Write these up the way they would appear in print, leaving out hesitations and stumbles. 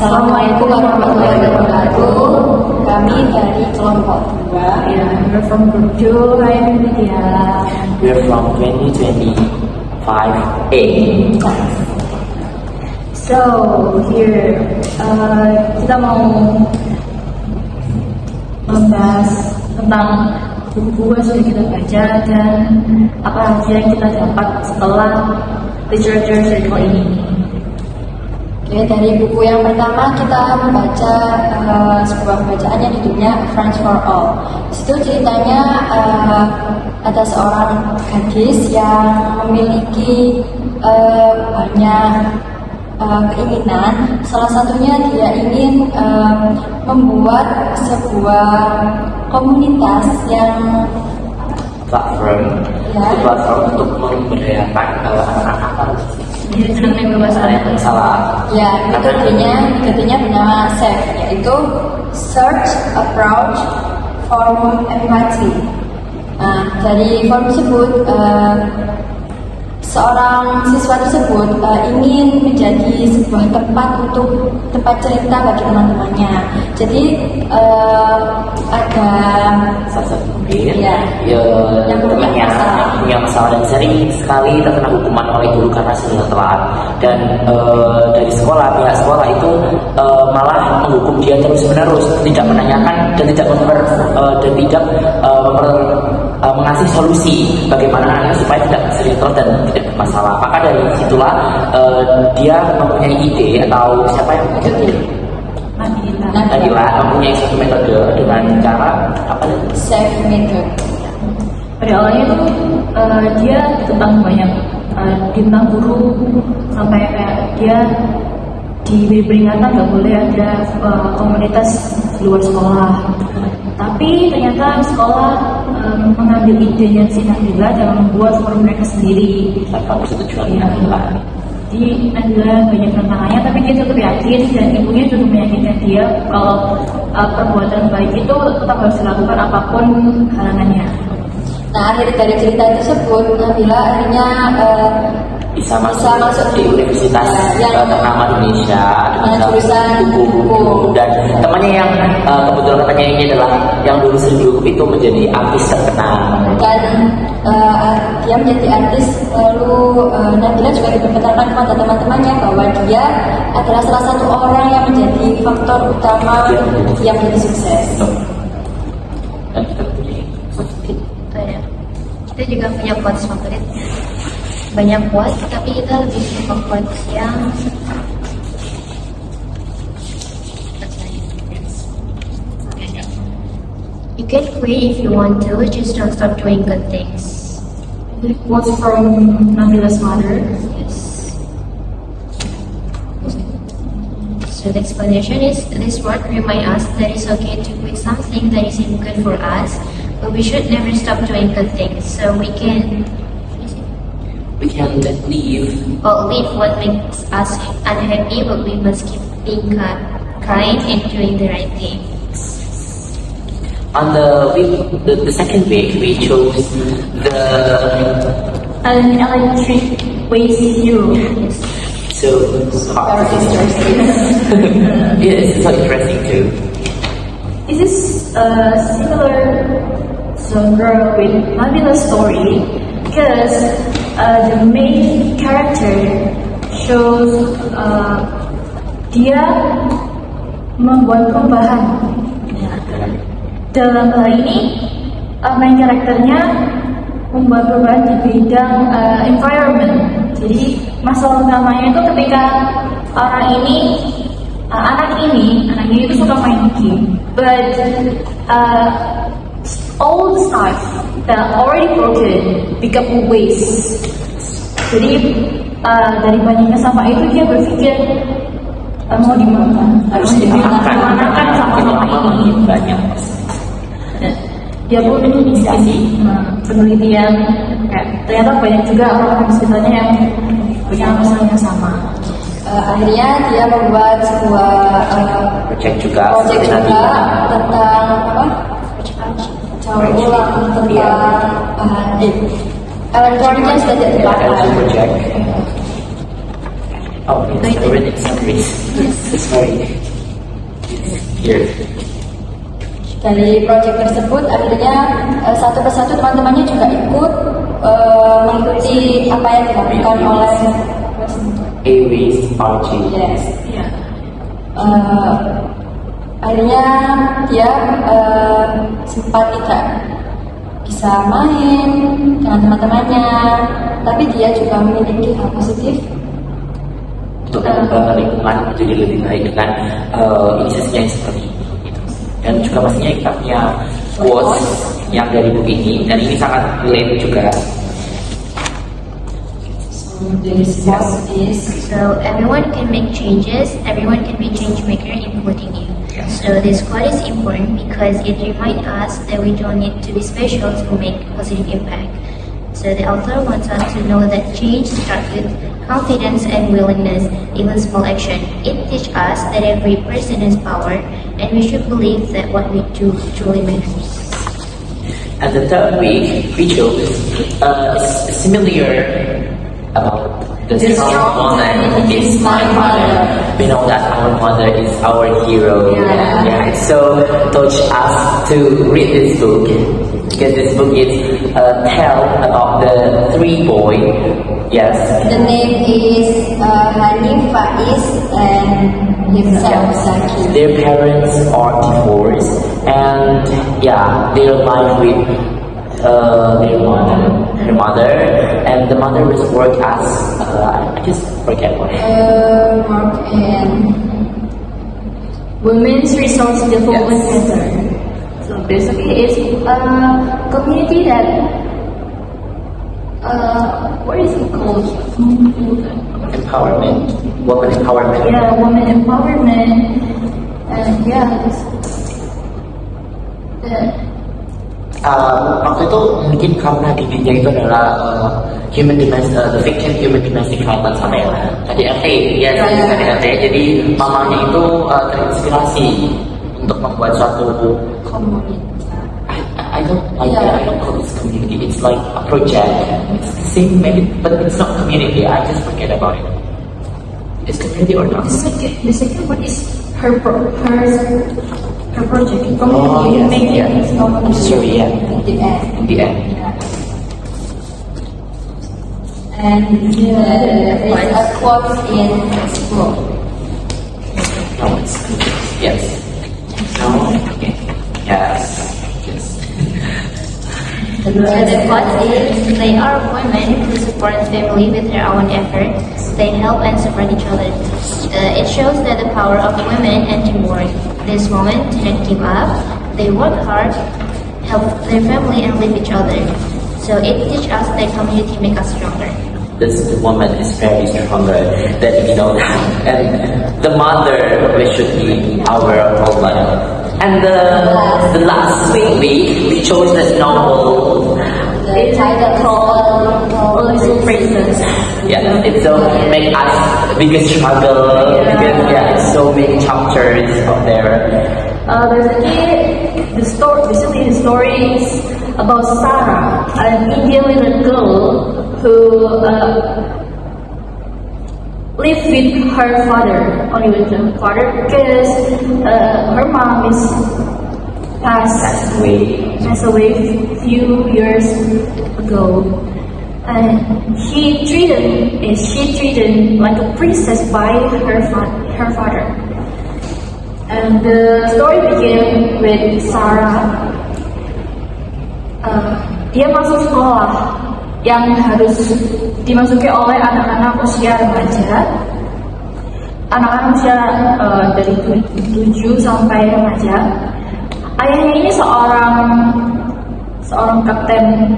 Assalamualaikum warahmatullahi wabarakatuh. Kami dari kelompok 2. We're from Group 2. Hi, Media. We're from 2025A. So here kita mau membahas tentang buku yang sudah kita baca dan apa saja yang kita dapat setelah literature circle ini. Oke, dari buku yang pertama kita membaca sebuah bacaan yang judulnya A French for All. Di situ ceritanya ada seorang gadis yang memiliki banyak keinginan. Salah satunya dia ingin membuat sebuah komunitas yang Platform untuk memberdayakan anak-anak yang salah. ya, metodenya bernama SAFE, yaitu Search, Approach, Forum, Empathy. Nah, dari forum tersebut seorang siswa tersebut ingin menjadi sebuah tempat cerita bagi teman-temannya. Jadi ada Salah satu mungkin yang temannya punya masalah dan sering sekali terkena hukuman oleh guru karena sudah telat, dan dari pihak sekolah itu malah menghukum dia terus menerus, tidak menanyakan dan tidak mengasih solusi bagaimana anaknya supaya tidak sering terus dan tidak bermasalah. Maka dari situlah dia mempunyai ide, atau siapa yang Nadila mempunyai suatu metode dengan cara apa? SAFE method. Pada awalnya itu dia tentang banyak tentang guru, sampai kayak dia diberi peringatan nggak boleh ada komunitas di luar sekolah. Tapi ternyata sekolah mengambil idenya si Nadila dan membuat forum mereka sendiri. Tanpa persetujuan Ya, jadi Nadila banyak tantangannya, tapi dia tetap yakin dan ibunya juga meyakinkan dia kalau perbuatan baik itu tetap harus dilakukan apapun halangannya. Nah, akhir dari cerita tersebut, Nabila akhirnya bisa masuk di universitas ternama Indonesia dengan jurusan hukum, dan temannya yang kebetulan katanya ini adalah yang dulu sering dihukum itu menjadi artis terkenal, dan dia menjadi artis. Lalu Nabila juga diperkenalkan kepada teman-temannya bahwa dia adalah salah satu orang yang menjadi faktor utama yang menjadi sukses. dan kita punya Kita juga punya quotes favorit. Banyak quotes, tapi kita lebih suka quotes yang you can quit if you want to, just don't stop doing good things. It was from Nabila's mother. Yes. So the explanation is, this word remind us that it's okay to quit something that isn't good for us, but we should never stop doing good things. So we can leave leave what makes us unhappy, but we must keep being kind and doing the right thing. On the second week, we chose An electric waste hero. so hard. Yes, it's so interesting too. This is a similar genre with Nabila's story because the main character shows dia membuat perubahan. Dalam hal ini main karakternya membuat perubahan di bidang environment. Jadi masalah utamanya itu ketika anak ini itu suka main game, but all the stuff that already broken become waste. Jadi dari banyaknya sampah itu dia berpikir mau dimakan, harus dimanakan sampah-sampah ini. Banyak. Dia pun inisiasi penelitian, ternyata banyak juga orang-orang di sekitarnya yang punya masalah yang sama. Akhirnya dia membuat sebuah Project juga tentang caur ulang tentang bahan elektronik yang sudah tidak dipakai. project. Oh, it's already series. Yes. Sorry. Here. Dari proyek tersebut akhirnya satu persatu teman-temannya juga ikut mengikuti apa yang dilakukan oleh Aries Archie. Yes. Yeah. Akhirnya dia sempat tidak bisa main dengan teman-temannya, tapi dia juga memiliki hal positif Untuk lingkungan menjadi lebih baik dengan inisiasinya yang seperti ini. Gitu. Dan juga pastinya kita punya quotes yang dari buku ini, dan ini sangat relate juga. This quote is So everyone can make changes, everyone can be change maker, including you. Yes. So this quote is important because it reminds us that we don't need to be special to make positive impact. So the author wants us to know that change starts with confidence and willingness, even small action. It teaches us that every person has power, and we should believe that what we do truly matters. And the third week, we chose similar about the strong woman is my mother. We know that our mother is our hero. Yeah. So touch us to read this book, because this book is tell about the three boys. Yes. the name is Hanif Faiz and himself Zaki. Their parents are divorced, and yeah, their life with their mother, and the mother was work as I just forget what. Mark and Women's Resource Development Yes. Center. So basically, it's a community that what is it called? Empowerment, women empowerment. Yeah, women empowerment, and yeah, Waktu itu mungkin karena dirinya itu adalah the victim human domestic violence sama ya KDRT, ya KDRT. Jadi mamanya itu terinspirasi untuk membuat suatu I don't call this community. It's like a project. It's the same maybe, but it's not community. I just forget about it. It's community or not? the second one is her project. Oh yes, Community yeah. Sorry, yeah. the end. In the end. And there is a quote in this book. No, it's yes. No, okay. Yes. Yes. So the quote is, they are women who support family with their own efforts. They help and support each other. It shows that the power of women and teamwork. This woman didn't give up. They work hard, help their family, and live each other. So it teaches us that community makes us stronger. This woman is very stronger than we know that. And the mother should be our role model. And the last week we chose this novel. The title called Little Princess. Yeah, it's so make us biggest struggle because yeah, it's so many chapters of there. Basically, the story is about Sarah, an Indian little girl who lived with her father, only with her father, because her mom is passed away a few years ago. And she treated like a princess by her father. And the story begins with Sarah. Dia masuk sekolah yang harus dimasuki oleh anak-anak usia remaja. Anak-anak usia dari 7 sampai remaja. Ayahnya ini seorang kapten.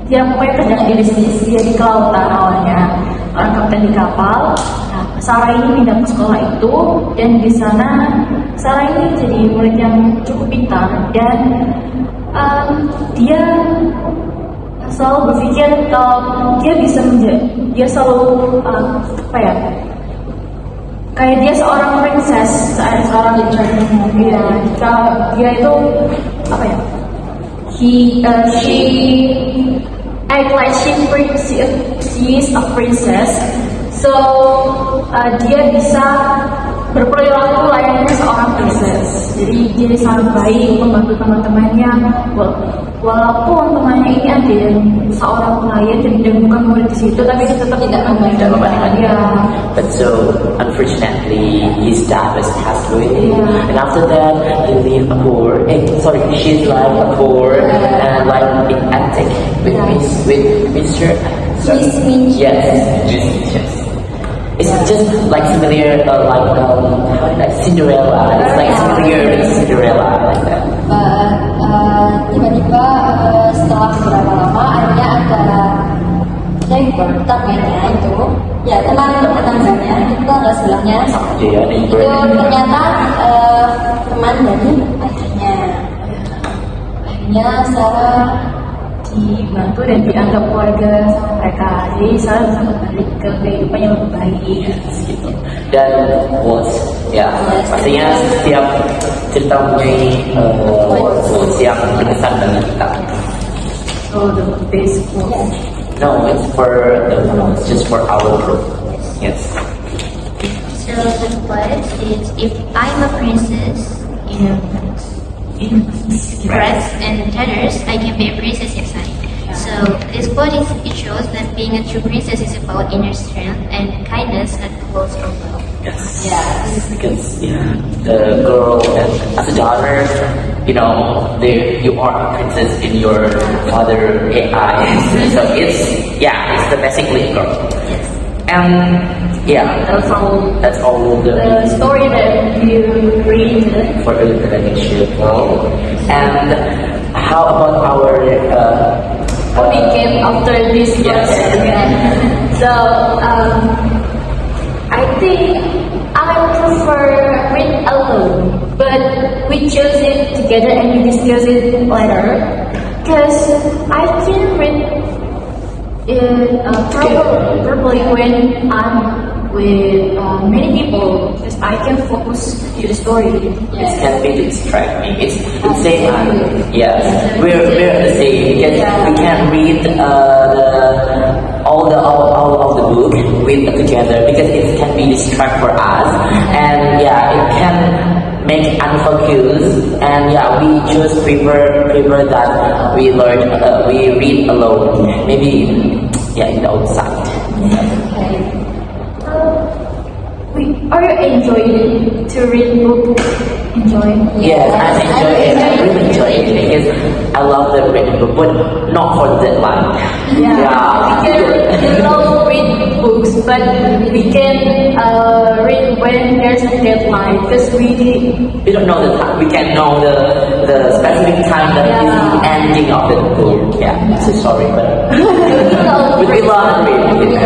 Dia pokoknya kerja di bisnis, dia di kelautan awalnya, orang kapten di kapal. Nah, Sarah ini pindah ke sekolah itu, dan di sana Sarah ini jadi murid yang cukup pintar, dan dia selalu berpikir kalau dia bisa dia selalu kayak dia seorang princess, seorang dia itu she act like she is a princess, so dia bisa berperilaku Jadi dia sangat baik membantu teman-temannya. Walaupun temannya ini ada yang seorang pelayan dan bukan murid di situ, tapi dia tetap tidak membantu dia. But so unfortunately, his dad was passed away, and after that, he lived a poor. She's like a poor and like in attic with Mr. Yes. It's just like similar, like Cinderella. It's like Cinderella like that. Tiba-tiba setelah beberapa lama akhirnya ada neighbor, tetangganya itu, ya tetangganya sebelahnya itu ternyata teman dari akhirnya Sarah dibantu dan dianggap keluarga sama mereka. Jadi Sarah bisa kembali ke kehidupan yang lebih baik gitu. Dan pastinya setiap cerita mempunyai quotes yang berkesan bagi kita. So the best quote. No, it's just for our group. Yes. So the quote is, if I'm a princess in dress and tatters, I can be a princess inside. So this quote it shows that being a true princess is about inner strength and kindness that flows from love. Yes. Because the girl as a daughter, you are a princess in your father eyes. So it's the basically girl. Yes. And that's all The story that you read for the lecture. And how about our weekend after this class? So I think I prefer read alone, but we choose it together and we discuss it later. Because I can read it probably when I'm with many people, because I can focus to the story. It can be distracting. It's the same. Yes, we're the same because we can read all of the book together because it can be distract for us, and it can make unfocused, and we just prefer that we read alone, maybe in the outside. Are you enjoying to read book? Yes, I enjoy it. I really enjoy it because I love the reading book, but not for the deadline. We don't read books, but we can read when there's a deadline because we don't know the time. We can know the specific time that is the ending of the book. So sorry, but we love reading.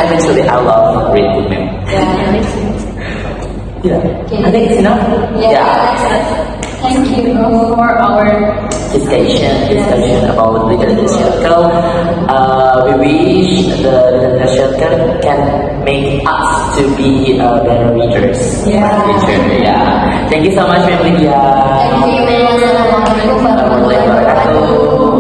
Eventually, I love reading. I think it's enough. Thank you for our discussion about literature circle. We wish the literature circle can make us to be better readers. Thank you so much, Lydia. Thank you. Assalamualaikum warahmatullahi wabarakatuh.